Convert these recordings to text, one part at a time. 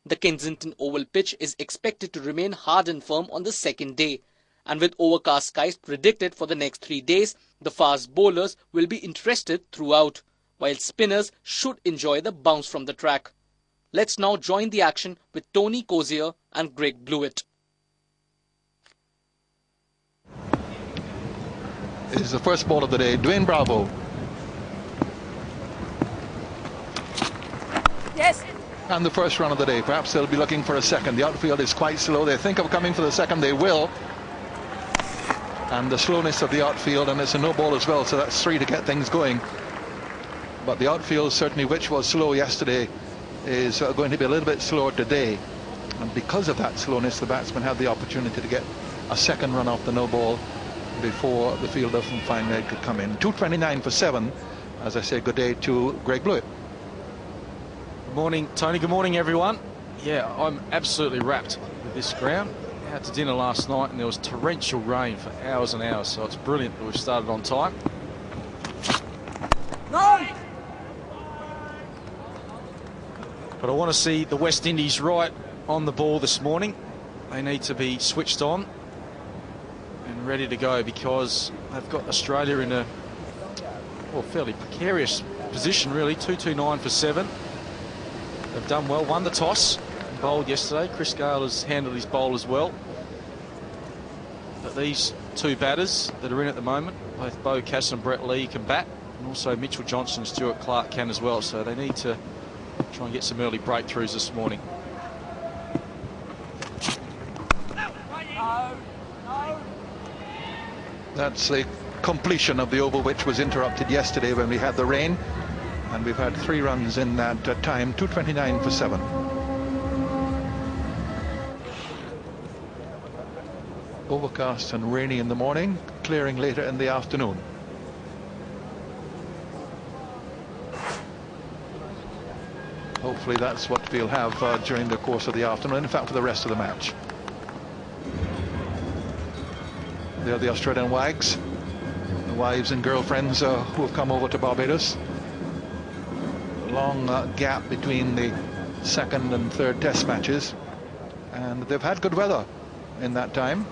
The Kensington Oval pitch is expected to remain hard and firm on the second day. And with overcast skies predicted for the next 3 days, the fast bowlers will be interested throughout, while spinners should enjoy the bounce from the track. Let's now join the action with Tony Cozier and Greg Blewett. This is the first ball of the day. Dwayne Bravo. Yes. And the first run of the day. Perhaps they'll be looking for a second. The outfield is quite slow. They think of coming for the second. They will. And the slowness of the outfield, and it's a no ball as well, so that's 3 to get things going. But the outfield, certainly, which was slow yesterday, is going to be a little bit slower today. And because of that slowness, the batsmen have the opportunity to get a second run off the no ball before the fielder from Fine Red could come in. 2:29 for 7. As I say, good day to Greg Blewett. Good morning, Tony. Good morning, everyone. Yeah, I'm absolutely wrapped with this ground. Out to dinner last night and there was torrential rain for hours and hours, so it's brilliant that we've started on time. No. But I want to see the West Indies right on the ball this morning. They need to be switched on and ready to go, because they've got Australia in a fairly precarious position, really. 229 for 7. They've done well, won the toss, bowled yesterday. Chris Gale has handled his bowl as well. But these two batters that are in at the moment, both Bo Cass and Brett Lee, can bat, and also Mitchell Johnson and Stuart Clark can as well, so they need to try and get some early breakthroughs this morning. That's the completion of the over, which was interrupted yesterday when we had the rain, and we've had 3 runs in that time. 2:29 for 7. Overcast and rainy in the morning, clearing later in the afternoon. Hopefully that's what we'll have during the course of the afternoon, in fact for the rest of the match. They're the Australian wags, the wives and girlfriends who have come over to Barbados. A long gap between the second and third test matches, and they've had good weather in that time.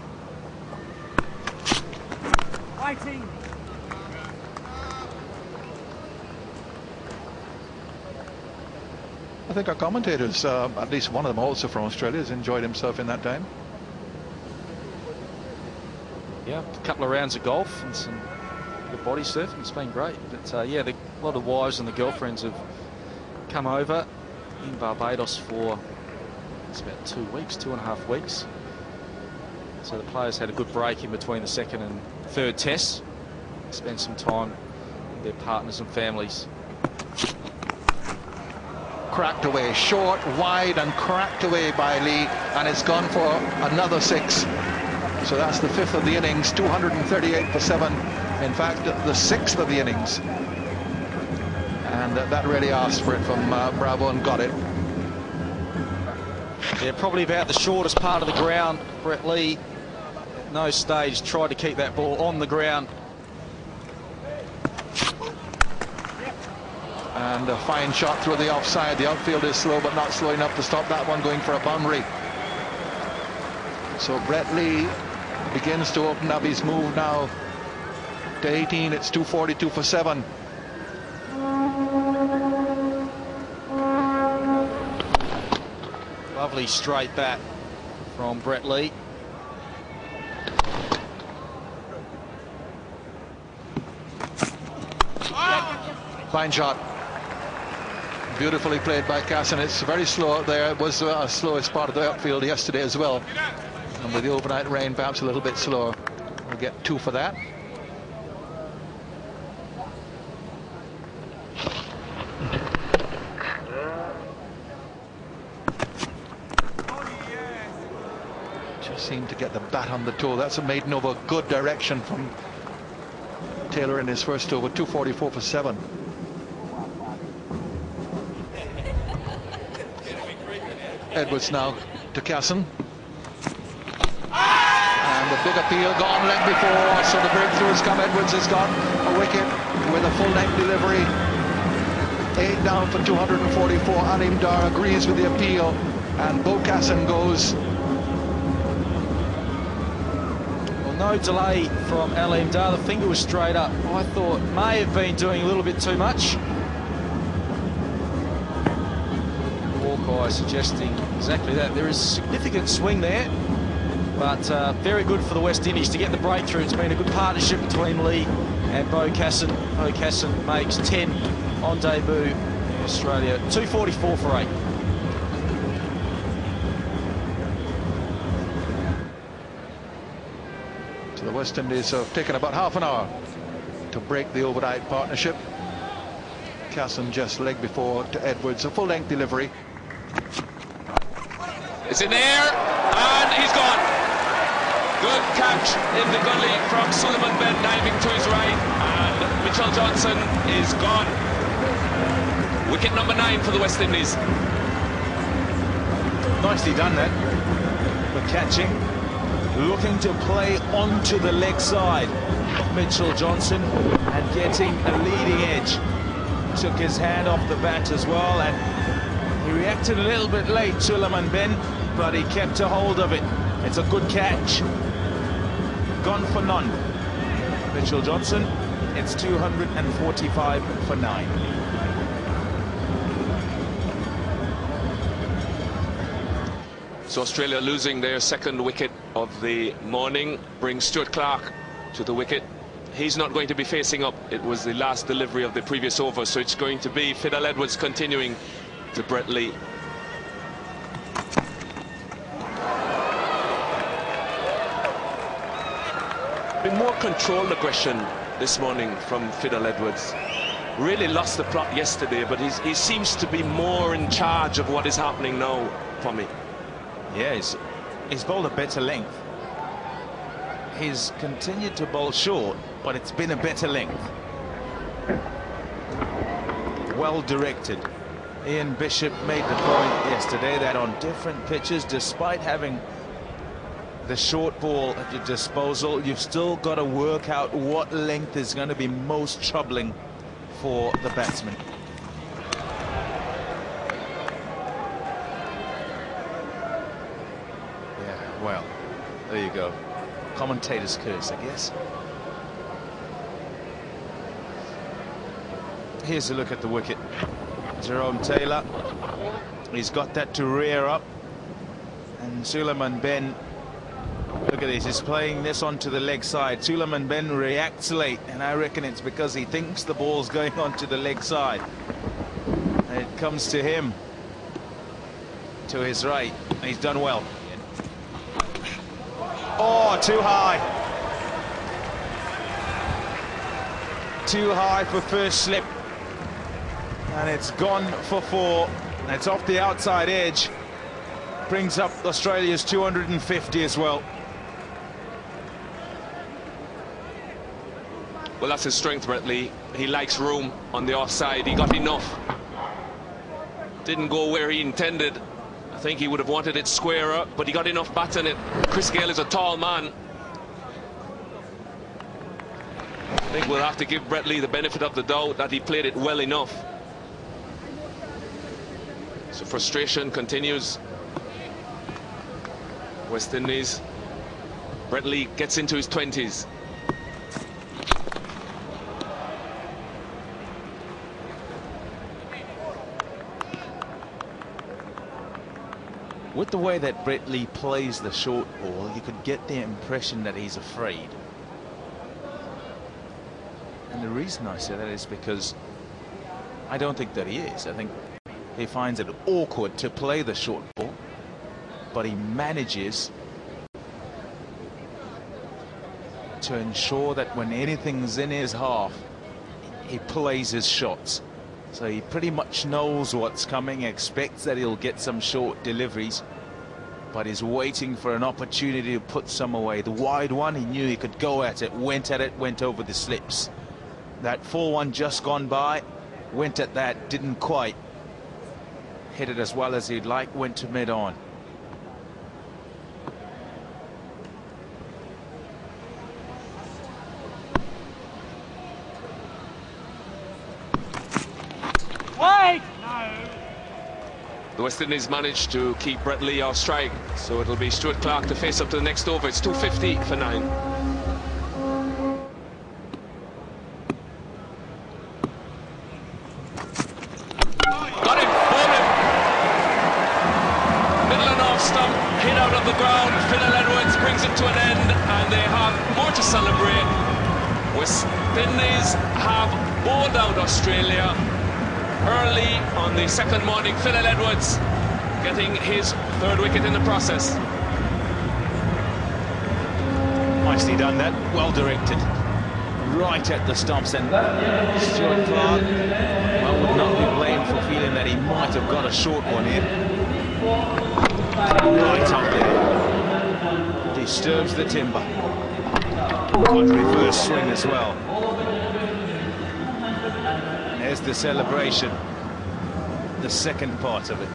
Fighting. I think our commentators, at least one of them also from Australia, has enjoyed himself in that time. Yeah, a couple of rounds of golf and some good body surfing. It's been great. But yeah, a lot of wives and the girlfriends have come over in Barbados for, it's about 2 weeks, 2.5 weeks. So the players had a good break in between the second and third tests. Spent some time with their partners and families. Cracked away, short, wide, and cracked away by Lee, and it's gone for another 6. So that's the 5th of the innings. 238 for 7. In fact, the 6th of the innings. And that really asked for it from Bravo, and got it. Yeah, probably about the shortest part of the ground. Brett Lee, at no stage, tried to keep that ball on the ground. And a fine shot through the offside. The outfield is slow, but not slow enough to stop that one going for a boundary. So Brett Lee begins to open up his move now to 18. It's 242 for 7. Lovely straight bat from Brett Lee. Fine shot. Beautifully played by Cass, and it's very slow out there. It was the slowest part of the outfield yesterday as well. And with the overnight rain, perhaps a little bit slower. We'll get 2 for that. Just seemed to get the bat on the toe. That's a maiden over, good direction from Taylor in his first over. 244 for 7. Edwards now to Casson. And the big appeal gone leg before, so the breakthrough has come. Edwards has got a wicket with a full length delivery. 8 down for 244. Alim Dar agrees with the appeal. and Beaucassin goes. Well, no delay from Alim Dar. The finger was straight up. I thought may have been doing a little bit too much. Hawkeye suggesting exactly that. There is significant swing there, but very good for the West Indies to get the breakthrough. It's been a good partnership between Lee and Beaucassin. Beaucassin makes 10 on debut in Australia. 244 for 8. So the West Indies have taken about half an hour to break the overnight partnership. Casson just leg before to Edwards, a full-length delivery. It's in there, and he's gone. Good catch in the gully from Suleiman Ben, diving to his right, and Mitchell Johnson is gone. Wicket number 9 for the West Indies. Nicely done that. For catching, looking to play onto the leg side of Mitchell Johnson and getting a leading edge. Took his hand off the bat as well, and he reacted a little bit late, Suleiman Ben, but he kept a hold of it. It's a good catch. Gone for none. Mitchell Johnson, it's 245 for 9. So Australia losing their second wicket of the morning brings Stuart Clark to the wicket. He's not going to be facing up. It was the last delivery of the previous over, so it's going to be Fidel Edwards continuing to Brett Lee. Been more controlled aggression this morning from Fidel Edwards. Really lost the plot yesterday, but he seems to be more in charge of what is happening now for me. Yeah, he's bowled a better length. He's continued to bowl short, but it's been a better length. Well directed. Ian Bishop made the point yesterday that on different pitches, despite having the short ball at your disposal, you've still got to work out what length is going to be most troubling for the batsman. Yeah, well, there you go. Commentator's curse, I guess. Here's a look at the wicket. Jerome Taylor, he's got that to rear up, and Suleiman Ben, look at this, he's playing this onto the leg side. Suleiman Ben reacts late, and I reckon it's because he thinks the ball's going onto the leg side, and it comes to him to his right, and he's done well. Oh, too high. Too high for first slip. And it's gone for 4. It's off the outside edge. Brings up Australia's 250 as well. Well, that's his strength, Brett Lee. He likes room on the offside. He got enough. Didn't go where he intended. I think he would have wanted it squarer, but he got enough bat in it. Chris Gayle is a tall man. I think we'll have to give Brett Lee the benefit of the doubt that he played it well enough. So frustration continues. West Indies. Brett Lee gets into his 20s. With the way that Brett Lee plays the short ball, you could get the impression that he's afraid. And the reason I say that is because I don't think that he is. I think he finds it awkward to play the short ball, but he manages to ensure that when anything's in his half, he plays his shots. So he pretty much knows what's coming, expects that he'll get some short deliveries, but is waiting for an opportunity to put some away. The wide one, he knew he could go at it, went over the slips. That full one just gone by, went at that, didn't quite hit it as well as he'd like, went to mid-on. The West Indies managed to keep Brett Lee off strike, so it'll be Stuart Clark to face up to the next over. It's 250 for 9. Got him, bowled him. Middle and off stump, hit out of the ground. Phil Edwards brings it to an end, and they have more to celebrate. West Indies have bowled out Australia early on the second morning. Phil Edwards getting his 3rd wicket in the process. Nicely done that, well directed. Right at the stumps, and Stuart Clark, well, would not be blamed for feeling that he might have got a short one here. Right up there. Disturbs the timber. Good reverse swing as well. There's the celebration, the second part of it.